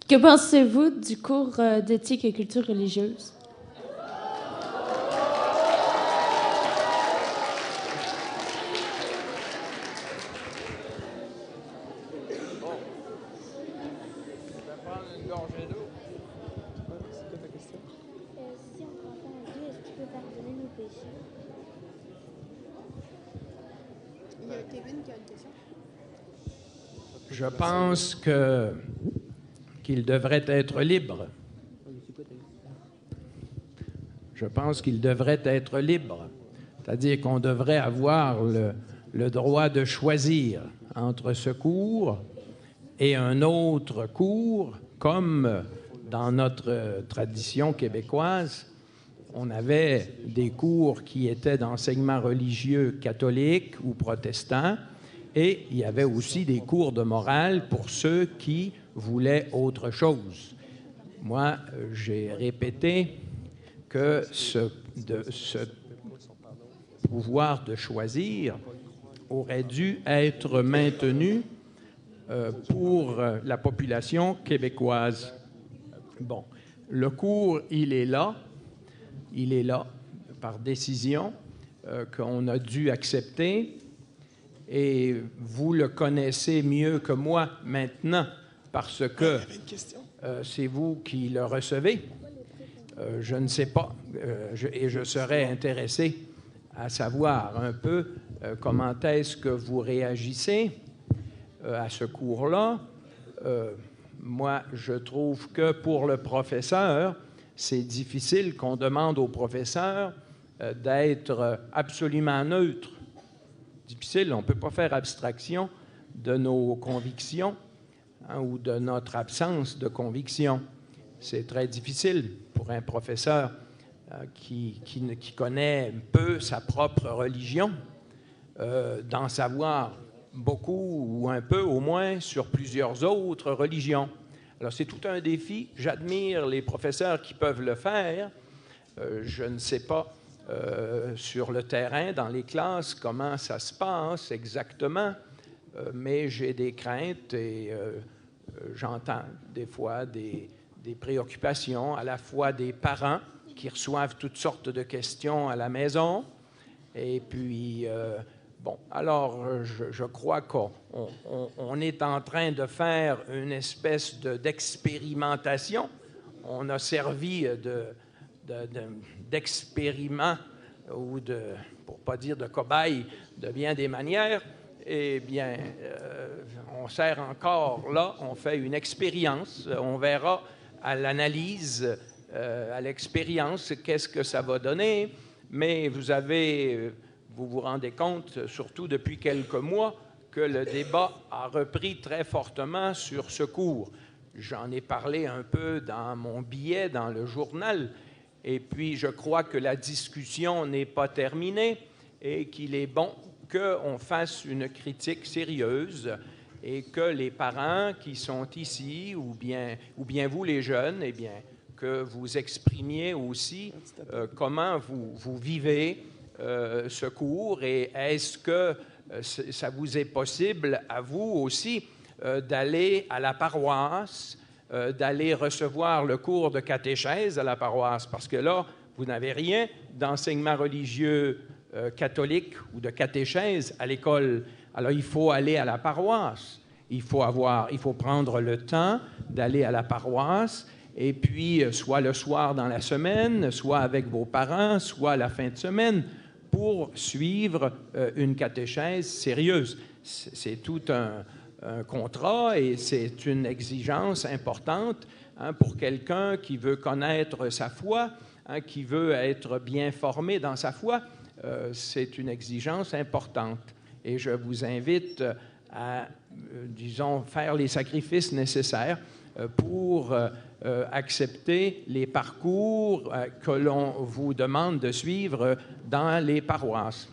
Que pensez-vous du cours d'éthique et culture religieuse? Si on croit pas en Dieu, est-ce qu'il peut pardonner nos péchés? Il y a Kevin qui a une question. Je pense qu'il devrait être libre. Je pense qu'il devrait être libre. C'est-à-dire qu'on devrait avoir le droit de choisir entre ce cours et un autre cours, comme dans notre tradition québécoise, on avait des cours qui étaient d'enseignement religieux catholique ou protestant, et il y avait aussi des cours de morale pour ceux qui voulaient autre chose. Moi, j'ai répété que ce pouvoir de choisir aurait dû être maintenu pour la population québécoise. Bon, le cours, il est là par décision qu'on a dû accepter, et vous le connaissez mieux que moi maintenant parce que c'est vous qui le recevez. Je ne sais pas, et je serais intéressé à savoir un peu comment est-ce que vous réagissez à ce cours-là. Moi, je trouve que pour le professeur, c'est difficile qu'on demande au professeur d'être absolument neutre. Difficile, on ne peut pas faire abstraction de nos convictions ou de notre absence de conviction. C'est très difficile pour un professeur qui connaît peu sa propre religion d'en savoir beaucoup ou un peu au moins sur plusieurs autres religions. Alors c'est tout un défi. J'admire les professeurs qui peuvent le faire. Je ne sais pas sur le terrain, dans les classes, comment ça se passe exactement, mais j'ai des craintes et j'entends des fois des préoccupations, à la fois des parents qui reçoivent toutes sortes de questions à la maison, et puis, bon, alors je crois qu'on est en train de faire une espèce d'expérimentation. On a servi d'expériment ou pour ne pas dire de cobaye, de bien des manières. Eh bien, on sert encore là, on fait une expérience. On verra à l'analyse, à l'expérience, qu'est-ce que ça va donner. Mais vous vous rendez compte, surtout depuis quelques mois, que le débat a repris très fortement sur ce cours. J'en ai parlé un peu dans mon billet, dans le journal, et puis je crois que la discussion n'est pas terminée et qu'il est bon qu'on fasse une critique sérieuse et que les parents qui sont ici, ou bien vous les jeunes, eh bien, que vous exprimiez aussi comment vous vivez ce cours, et est-ce que ça vous est possible à vous aussi d'aller à la paroisse, d'aller recevoir le cours de catéchèse à la paroisse, parce que là, vous n'avez rien d'enseignement religieux catholique ou de catéchèse à l'école. Alors, il faut aller à la paroisse. Il faut prendre le temps d'aller à la paroisse, et puis soit le soir dans la semaine, soit avec vos parents, soit à la fin de semaine, pour suivre une catéchèse sérieuse. C'est tout un contrat et c'est une exigence importante pour quelqu'un qui veut connaître sa foi, qui veut être bien formé dans sa foi. C'est une exigence importante. Et je vous invite à, disons, faire les sacrifices nécessaires pour accepter les parcours que l'on vous demande de suivre dans les paroisses.